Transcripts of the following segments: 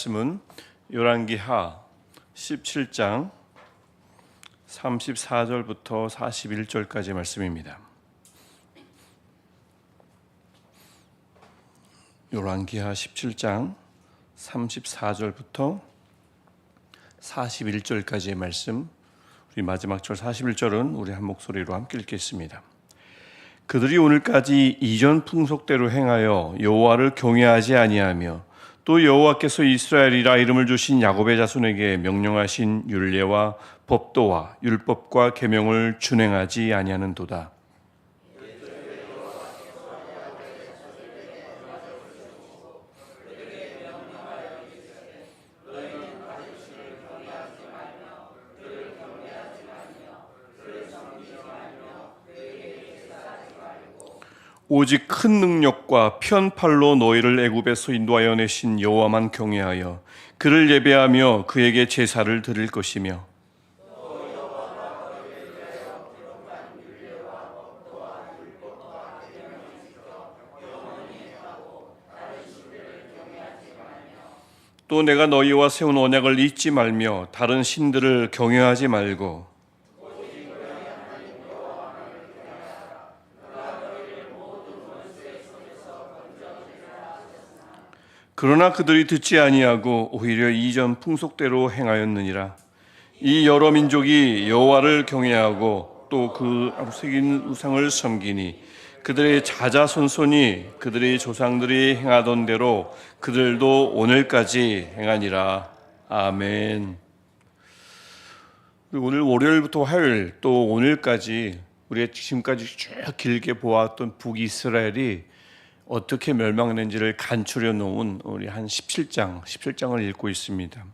말씀은 열왕기하 17장 34절부터 41절까지의 말씀입니다. 열왕기하 17장 34절부터 41절까지의 말씀, 우리 마지막 절 41절은 우리 한 목소리로 함께 읽겠습니다. 그들이 오늘까지 이전 풍속대로 행하여 여호와를 경외하지 아니하며 또 여호와께서 이스라엘이라 이름을 주신 야곱의 자손에게 명령하신 율례와 법도와 율법과 계명을 준행하지 아니하는도다. 오직 큰 능력과 편팔로 너희를 애굽에서 인도하여 내신 여호와만 경외하여 그를 예배하며 그에게 제사를 드릴 것이며 또 내가 너희와 세운 언약을 잊지 말며 다른 신들을 경외하지 말고 그러나 그들이 듣지 아니하고 오히려 이전 풍속대로 행하였느니라. 이 여러 민족이 여호와를 경외하고 또 그 새긴 우상을 섬기니 그들의 자자손손이 그들의 조상들이 행하던 대로 그들도 오늘까지 행하니라. 아멘. 오늘 월요일부터 화요일 또 오늘까지 우리가 지금까지 쭉 길게 보았던 북이스라엘이 어떻게 멸망했는지를 간추려 놓은 우리 한 17장을 읽고 있습니다.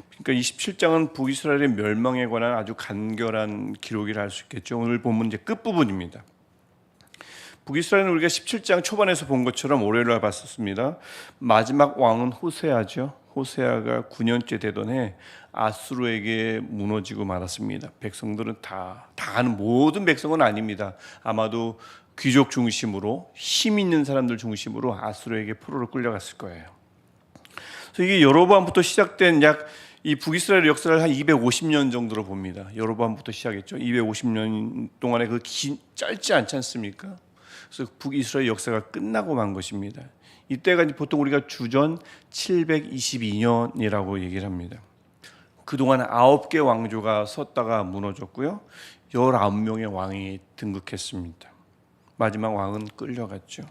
그러니까 이 17장은 북이스라엘의 멸망에 관한 아주 간결한 기록이라 할 수 있겠죠. 오늘 본문 이제 끝부분입니다. 북이스라엘은 우리가 17장 초반에서 본 것처럼 월요일날 봤었습니다. 마지막 왕은 호세아죠. 호세아가 9년째 되던 해 아수르에게 무너지고 말았습니다. 백성들은 다 아는 모든 백성은 아닙니다. 아마도 귀족 중심으로 힘 있는 사람들 중심으로 아수르에게 포로로 끌려갔을 거예요. 그래서 이게 여로보암부터 시작된 이 북이스라엘 역사를 한 250년 정도로 봅니다. 여로보암부터 시작했죠. 250년 동안의 그 짧지 않지 않습니까? 그래서 북이스라엘 역사가 끝나고 만 것입니다. 이때가 보통 우리가 주전 722년이라고 얘기를 합니다. 그동안 9개 왕조가 섰다가 무너졌고요. 19명의 왕이 등극했습니다. 마지막 왕은 끌려갔죠.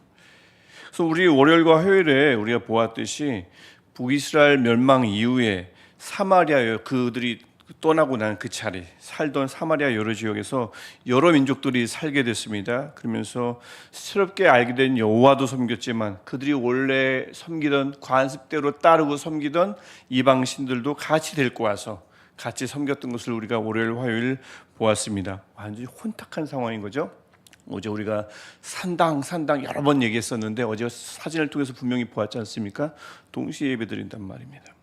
그래서 우리 월요일과 화요일에 우리가 보았듯이 북이스라엘 멸망 이후에 사마리아에 그들이 떠나고 난 그 자리 살던 사마리아 여러 지역에서 여러 민족들이 살게 됐습니다. 그러면서 새롭게 알게 된 여호와도 섬겼지만 그들이 원래 섬기던 관습대로 따르고 섬기던 이방 신들도 같이 데리고 와서 같이 섬겼던 것을 우리가 월요일 화요일 보았습니다. 완전히 혼탁한 상황인 거죠. 어제 우리가 산당 여러 번 얘기했었는데 어제 사진을 통해서 분명히 보았지 않습니까? 동시에 예배드린단 말입니다.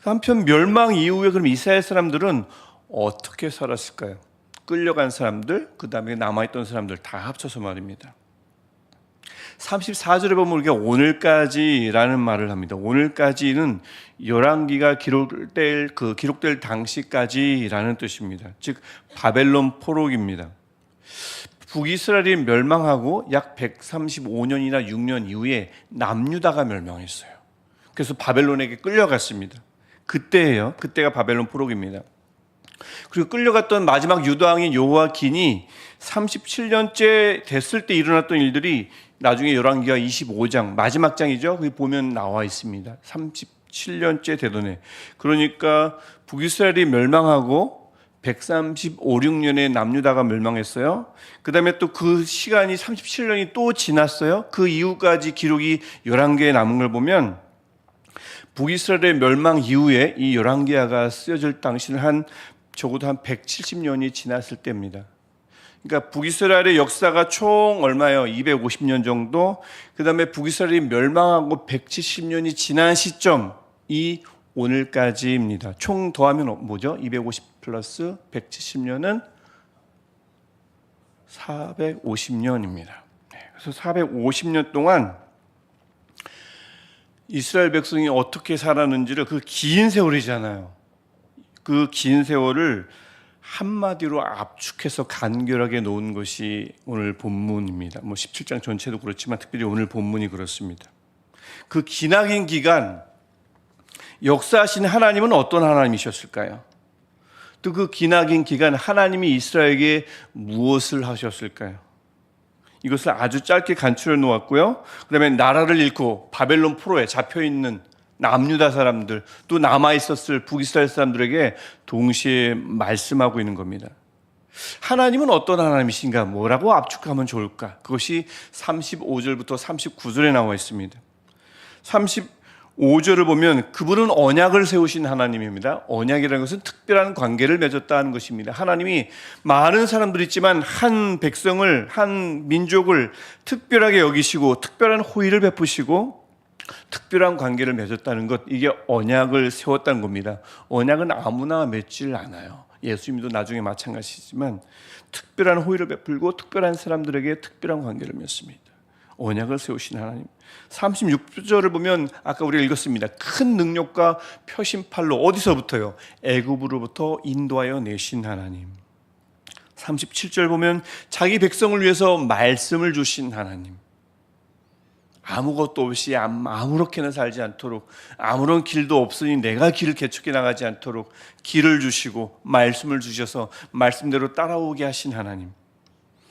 한편 멸망 이후에 그럼 이스라엘 사람들은 어떻게 살았을까요? 끌려간 사람들, 그 다음에 남아있던 사람들 다 합쳐서 말입니다. 34절에 보면 우리가 오늘까지라는 말을 합니다. 오늘까지는 열왕기가 기록될 당시까지라는 뜻입니다. 즉 바벨론 포로기입니다. 북이스라엘이 멸망하고 약 135년이나 6년 이후에 남유다가 멸망했어요. 그래서 바벨론에게 끌려갔습니다. 그때가 바벨론 포로기입니다. 그리고 끌려갔던 마지막 유다왕인 여호야긴이 37년째 됐을 때 일어났던 일들이 나중에 열왕기하 25장 마지막 장이죠. 거기 보면 나와 있습니다. 37년째 되던 해. 그러니까 북이스라엘이 멸망하고 135, 6년에 남유다가 멸망했어요. 그 다음에 또 그 시간이 37년이 또 지났어요. 그 이후까지 기록이 11개에 남은 걸 보면 북이스라엘의 멸망 이후에 이 열왕기하가 쓰여질 당시는 적어도 한 170년이 지났을 때입니다. 그러니까 북이스라엘의 역사가 총 얼마예요? 250년 정도. 그 다음에 북이스라엘이 멸망하고 170년이 지난 시점이 오늘까지입니다. 총 더하면 뭐죠? 250 플러스 170년은 450년입니다. 그래서 450년 동안 이스라엘 백성이 어떻게 살았는지를 그 긴 세월이잖아요. 그 긴 세월을 한마디로 압축해서 간결하게 놓은 것이 오늘 본문입니다. 17장 전체도 그렇지만 특별히 오늘 본문이 그렇습니다. 그 기나긴 기간 역사하신 하나님은 어떤 하나님이셨을까요? 또 그 기나긴 기간 하나님이 이스라엘에게 무엇을 하셨을까요? 이것을 아주 짧게 간추려 놓았고요. 그 다음에 나라를 잃고 바벨론 포로에 잡혀있는 남유다 사람들, 또 남아있었을 북이스라엘 사람들에게 동시에 말씀하고 있는 겁니다. 하나님은 어떤 하나님이신가? 뭐라고 압축하면 좋을까? 그것이 35절부터 39절에 나와 있습니다. 35절을 보면 그분은 언약을 세우신 하나님입니다. 언약이라는 것은 특별한 관계를 맺었다는 것입니다. 하나님이 많은 사람들이 있지만 한 백성을, 한 민족을 특별하게 여기시고 특별한 호의를 베푸시고 특별한 관계를 맺었다는 것, 이게 언약을 세웠다는 겁니다. 언약은 아무나 맺질 않아요. 예수님도 나중에 마찬가지지만 특별한 호의를 베풀고 특별한 사람들에게 특별한 관계를 맺습니다. 언약을 세우신 하나님. 36절을 보면 아까 우리가 읽었습니다. 큰 능력과 표심팔로 어디서부터요? 애굽으로부터 인도하여 내신 하나님. 37절 보면 자기 백성을 위해서 말씀을 주신 하나님. 아무것도 없이 아무렇게나 살지 않도록, 아무런 길도 없으니 내가 길을 개척해 나가지 않도록 길을 주시고 말씀을 주셔서 말씀대로 따라오게 하신 하나님.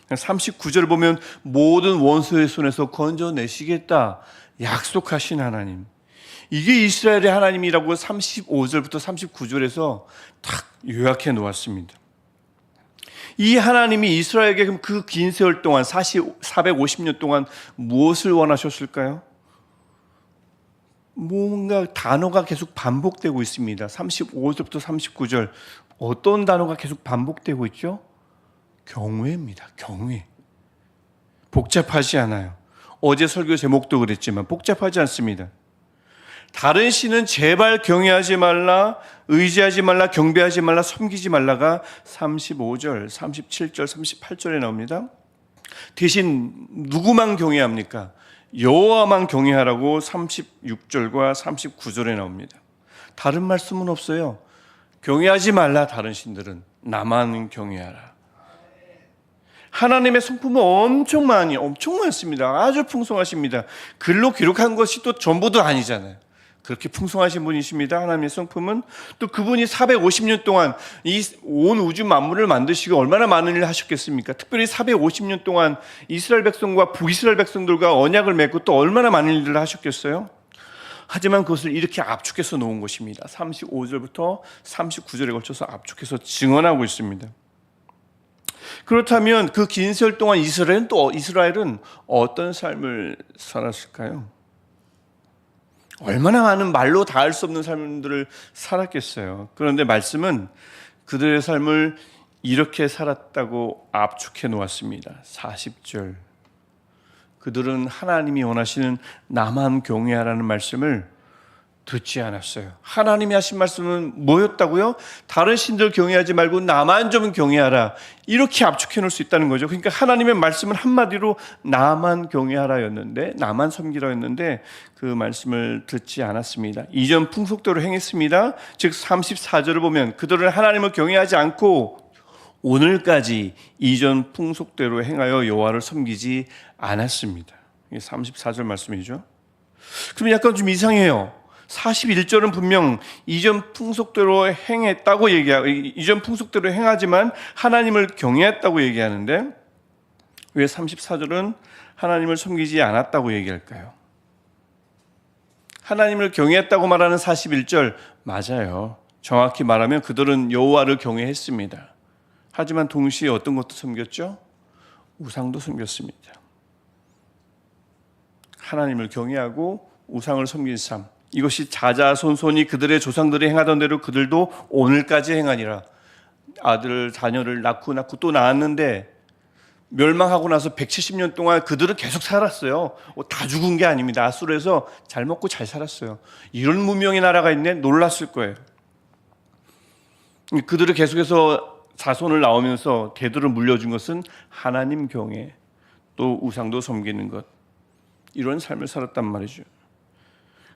39절을 보면 모든 원수의 손에서 건져내시겠다 약속하신 하나님. 이게 이스라엘의 하나님이라고 35절부터 39절에서 딱 요약해 놓았습니다. 이 하나님이 이스라엘에게 그 긴 세월 동안 450년 동안 무엇을 원하셨을까요? 뭔가 단어가 계속 반복되고 있습니다. 35절부터 39절 어떤 단어가 계속 반복되고 있죠? 경외입니다. 경외. 복잡하지 않아요. 어제 설교 제목도 그랬지만 복잡하지 않습니다. 다른 신은 제발 경외하지 말라, 의지하지 말라, 경배하지 말라, 섬기지 말라가 35절, 37절, 38절에 나옵니다. 대신 누구만 경외합니까? 여호와만 경외하라고 36절과 39절에 나옵니다. 다른 말씀은 없어요. 경외하지 말라, 다른 신들은. 나만 경외하라. 하나님의 성품은 엄청 많습니다. 아주 풍성하십니다. 글로 기록한 것이 또 전부도 아니잖아요. 그렇게 풍성하신 분이십니다. 하나님의 성품은. 또 그분이 450년 동안 이 온 우주 만물을 만드시고 얼마나 많은 일을 하셨겠습니까? 특별히 450년 동안 이스라엘 백성과 북이스라엘 백성들과 언약을 맺고 또 얼마나 많은 일을 하셨겠어요? 하지만 그것을 이렇게 압축해서 놓은 것입니다. 35절부터 39절에 걸쳐서 압축해서 증언하고 있습니다. 그렇다면 그 긴 세월 동안 이스라엘은 어떤 삶을 살았을까요? 얼마나 많은 말로 다 할 수 없는 삶들을 살았겠어요. 그런데 말씀은 그들의 삶을 이렇게 살았다고 압축해 놓았습니다. 40절. 그들은 하나님이 원하시는 나만 경외하라는 말씀을 듣지 않았어요. 하나님이 하신 말씀은 뭐였다고요? 다른 신들 경외하지 말고 나만 좀 경외하라. 이렇게 압축해 놓을 수 있다는 거죠. 그러니까 하나님의 말씀은 한마디로 나만 경외하라였는데, 나만 섬기라였는데 그 말씀을 듣지 않았습니다. 이전 풍속대로 행했습니다. 즉 34절을 보면 그들은 하나님을 경외하지 않고 오늘까지 이전 풍속대로 행하여 여호와를 섬기지 않았습니다. 이게 34절 말씀이죠. 그럼 약간 좀 이상해요. 41절은 분명 이전 풍속대로 행했다고 이전 풍속대로 행하지만 하나님을 경외했다고 얘기하는데 왜 34절은 하나님을 섬기지 않았다고 얘기할까요? 하나님을 경외했다고 말하는 41절 맞아요. 정확히 말하면 그들은 여호와를 경외했습니다. 하지만 동시에 어떤 것도 섬겼죠? 우상도 섬겼습니다. 하나님을 경외하고 우상을 섬긴 삶, 이것이 자자손손이 그들의 조상들이 행하던 대로 그들도 오늘까지 행하니라. 아들 자녀를 낳고 또 낳았는데 멸망하고 나서 170년 동안 그들은 계속 살았어요. 다 죽은 게 아닙니다. 아수르에서 잘 먹고 잘 살았어요. 이런 문명의 나라가 있네? 놀랐을 거예요. 그들을 계속해서 자손을 낳으면서 대대로 물려준 것은 하나님 경외, 또 우상도 섬기는 것, 이런 삶을 살았단 말이죠.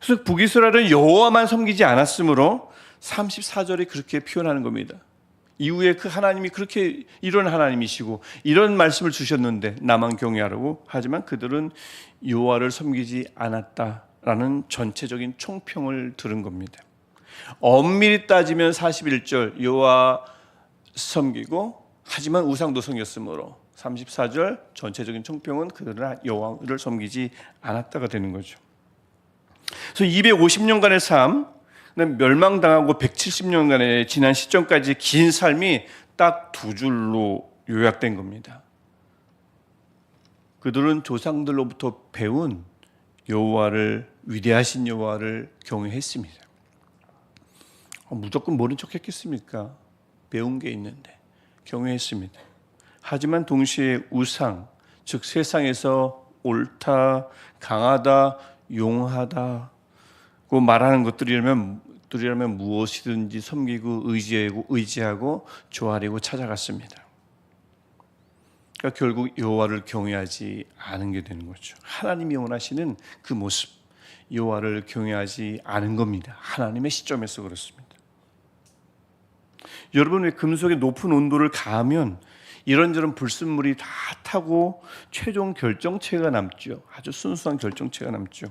그래서 북이스라엘은 여호와만 섬기지 않았으므로 34절이 그렇게 표현하는 겁니다. 이후에 그 하나님이 그렇게 이런 하나님이시고 이런 말씀을 주셨는데 나만 경외하라고, 하지만 그들은 여호와를 섬기지 않았다라는 전체적인 총평을 들은 겁니다. 엄밀히 따지면 41절 여호와 섬기고 하지만 우상도 섬겼으므로 34절 전체적인 총평은 그들은 여호와를 섬기지 않았다가 되는 거죠. 그래서 250년간의 삶, 멸망당하고 170년간의 지난 시점까지 긴 삶이 딱 두 줄로 요약된 겁니다. 그들은 조상들로부터 배운 여호와를, 위대하신 여호와를 경외했습니다. 무조건 모른 척 했겠습니까? 배운 게 있는데 경외했습니다. 하지만 동시에 우상, 즉 세상에서 옳다, 강하다, 용하다고 말하는 것들이라면 무엇이든지 섬기고 의지하고 조아리고 찾아갔습니다. 그러니까 결국 여호와를 경외하지 않은 게 되는 거죠. 하나님이 원하시는 그 모습, 여호와를 경외하지 않은 겁니다. 하나님의 시점에서 그렇습니다. 여러분, 왜 금속의 높은 온도를 가하면 이런저런 불순물이 다 타고 최종 결정체가 남죠. 아주 순수한 결정체가 남죠.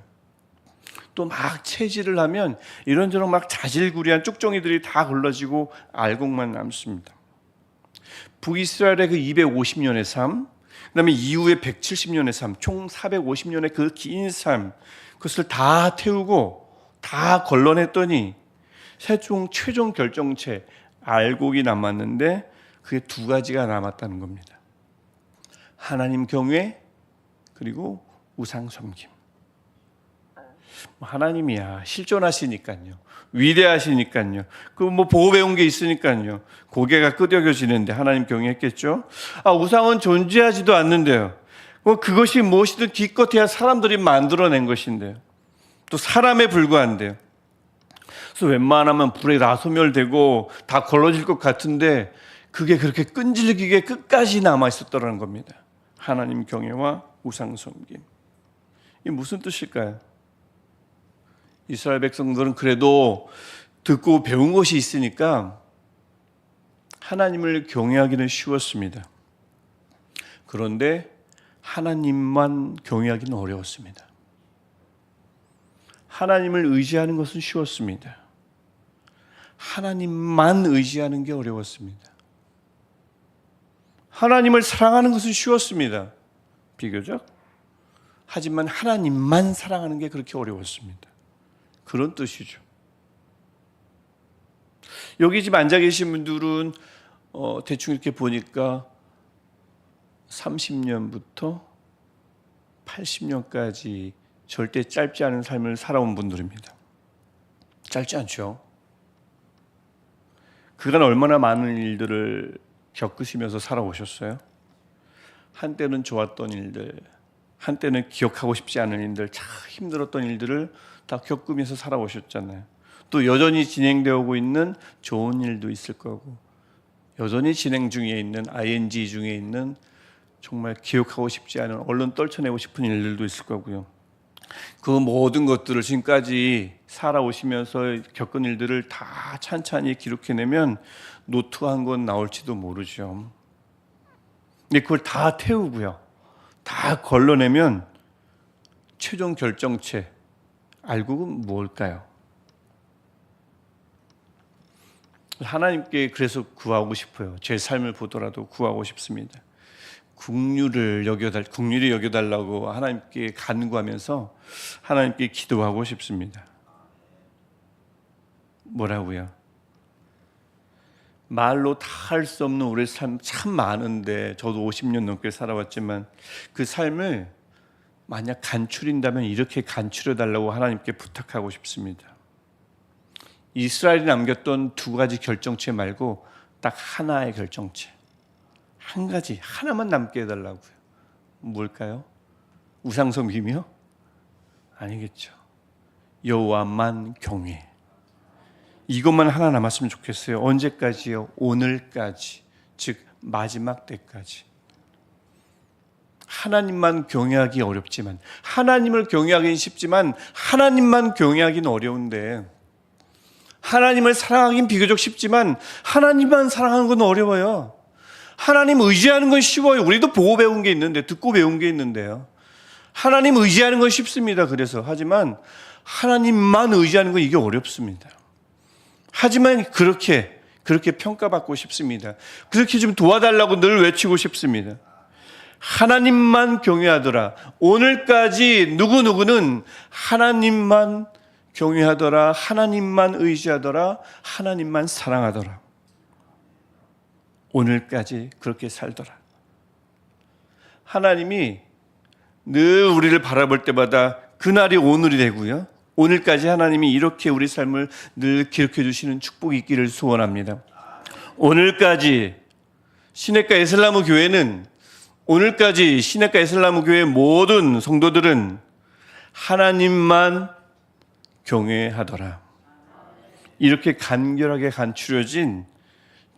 또 막 채질을 하면 이런저런 막 자질구레한 쭉정이들이 다 걸러지고 알곡만 남습니다. 북이스라엘의 그 250년의 삶, 그다음에 이후의 170년의 삶, 총 450년의 그 긴 삶, 그것을 다 태우고 다 걸러냈더니 최종 결정체 알곡이 남았는데 그게 두 가지가 남았다는 겁니다. 하나님 경외, 그리고 우상 섬김. 하나님이야 실존하시니까요, 위대하시니까요, 그 보고 배운 게 있으니까요, 고개가 끄덕여지는데 하나님 경외했겠죠. 우상은 존재하지도 않는데요. 그것이 무엇이든 기껏해야 사람들이 만들어낸 것인데요, 또 사람에 불과한데요. 그래서 웬만하면 불에 다 소멸되고 다 걸러질 것 같은데 그게 그렇게 끈질기게 끝까지 남아 있었더라는 겁니다. 하나님 경외와 우상 섬김. 이게 무슨 뜻일까요? 이스라엘 백성들은 그래도 듣고 배운 것이 있으니까 하나님을 경외하기는 쉬웠습니다. 그런데 하나님만 경외하기는 어려웠습니다. 하나님을 의지하는 것은 쉬웠습니다. 하나님만 의지하는 게 어려웠습니다. 하나님을 사랑하는 것은 쉬웠습니다, 비교적. 하지만 하나님만 사랑하는 게 그렇게 어려웠습니다. 그런 뜻이죠. 여기 지금 앉아 계신 분들은 대충 이렇게 보니까 30년부터 80년까지 절대 짧지 않은 삶을 살아온 분들입니다. 짧지 않죠? 그간 얼마나 많은 일들을 겪으시면서 살아오셨어요? 한때는 좋았던 일들, 한때는 기억하고 싶지 않은 일들, 참 힘들었던 일들을 다 겪으면서 살아오셨잖아요. 또 여전히 진행되어 오고 있는 좋은 일도 있을 거고, 여전히 진행 중에 있는 ing 중에 있는 정말 기억하고 싶지 않은, 얼른 떨쳐내고 싶은 일들도 있을 거고요. 그 모든 것들을 지금까지 살아오시면서 겪은 일들을 다 찬찬히 기록해내면 노트한 건 나올지도 모르죠. 근데 그걸 다 태우고요, 다 걸러내면 최종 결정체 알곡은 뭘까요? 하나님께 그래서 구하고 싶어요. 제 삶을 보더라도 구하고 싶습니다. 국률이 여겨달라고 하나님께 간구하면서 하나님께 기도하고 싶습니다. 뭐라고요? 말로 다 할 수 없는 우리의 삶 참 많은데, 저도 50년 넘게 살아왔지만 그 삶을 만약 간추린다면 이렇게 간추려달라고 하나님께 부탁하고 싶습니다. 이스라엘이 남겼던 두 가지 결정체 말고 딱 하나의 결정체, 한 가지 하나만 남게 해달라고요. 뭘까요? 우상 섬김이요? 아니겠죠. 여호와만 경외. 이것만 하나 남았으면 좋겠어요. 언제까지요? 오늘까지, 즉 마지막 때까지. 하나님만 경외하기 어렵지만, 하나님을 경외하기는 쉽지만 하나님만 경외하기는 어려운데, 하나님을 사랑하긴 비교적 쉽지만 하나님만 사랑하는 건 어려워요. 하나님 의지하는 건 쉬워요. 우리도 보고 배운 게 있는데, 듣고 배운 게 있는데요. 하나님 의지하는 건 쉽습니다. 그래서 하지만 하나님만 의지하는 건 이게 어렵습니다. 하지만 그렇게 평가받고 싶습니다. 그렇게 좀 도와달라고 늘 외치고 싶습니다. 하나님만 경외하더라. 오늘까지 누구누구는 하나님만 경외하더라, 하나님만 의지하더라, 하나님만 사랑하더라. 오늘까지 그렇게 살더라. 하나님이 늘 우리를 바라볼 때마다 그날이 오늘이 되고요, 오늘까지 하나님이 이렇게 우리 삶을 늘 기록해 주시는 축복이 있기를 소원합니다. 오늘까지 시내가 에슬라무 교회는, 오늘까지 시내가 에슬라무 교회 모든 성도들은 하나님만 경외하더라. 이렇게 간결하게 간추려진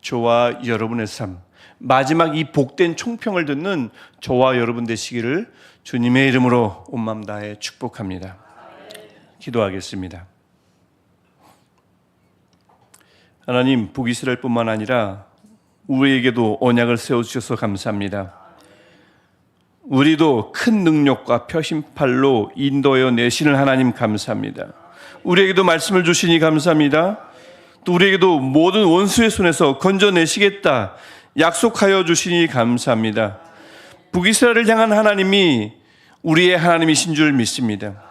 저와 여러분의 삶, 마지막 이 복된 총평을 듣는 저와 여러분 되시기를 주님의 이름으로 온 마음 다해 축복합니다. 기도하겠습니다. 하나님, 북이스라엘뿐만 아니라 우리에게도 언약을 세워주셔서 감사합니다. 우리도 큰 능력과 표심팔로 인도하여 내시는 하나님 감사합니다. 우리에게도 말씀을 주시니 감사합니다. 또 우리에게도 모든 원수의 손에서 건져내시겠다 약속하여 주시니 감사합니다. 북이스라엘을 향한 하나님이 우리의 하나님이신 줄 믿습니다.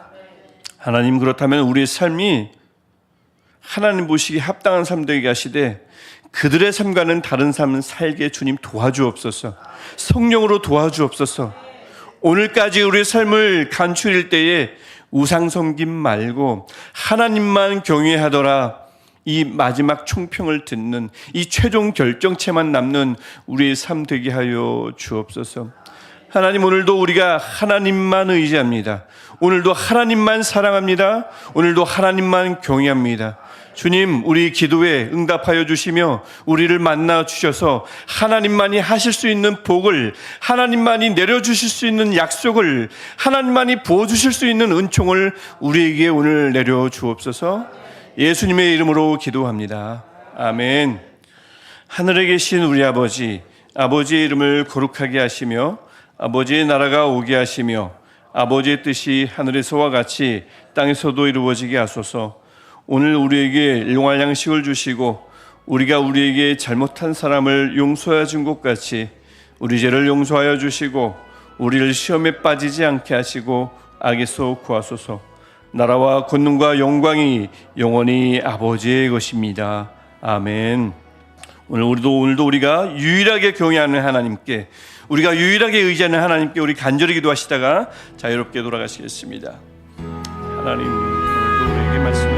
하나님, 그렇다면 우리의 삶이 하나님 보시기에 합당한 삶 되게 하시되 그들의 삶과는 다른 삶을 살게 주님 도와주옵소서. 성령으로 도와주옵소서. 오늘까지 우리의 삶을 간추릴 때에 우상 섬김 말고 하나님만 경외하더라, 이 마지막 총평을 듣는 이 최종 결정체만 남는 우리의 삶 되게 하여 주옵소서. 하나님, 오늘도 우리가 하나님만 의지합니다. 오늘도 하나님만 사랑합니다. 오늘도 하나님만 경외합니다. 주님, 우리 기도에 응답하여 주시며 우리를 만나 주셔서 하나님만이 하실 수 있는 복을, 하나님만이 내려주실 수 있는 약속을, 하나님만이 부어주실 수 있는 은총을 우리에게 오늘 내려 주옵소서. 예수님의 이름으로 기도합니다. 아멘. 하늘에 계신 우리 아버지, 아버지의 이름을 거룩하게 하시며 아버지의 나라가 오게 하시며 아버지의 뜻이 하늘에서와 같이 땅에서도 이루어지게 하소서. 오늘 우리에게 일용할 양식을 주시고 우리가 우리에게 잘못한 사람을 용서하여 준 것 같이 우리 죄를 용서하여 주시고 우리를 시험에 빠지지 않게 하시고 악에서 구하소서. 나라와 권능과 영광이 영원히 아버지의 것입니다. 아멘. 오늘도 우리가 유일하게 경외하는 하나님께, 우리가 유일하게 의지하는 하나님께 우리 간절히 기도하시다가 자유롭게 돌아가시겠습니다. 하나님, 오늘도 우리에게 말씀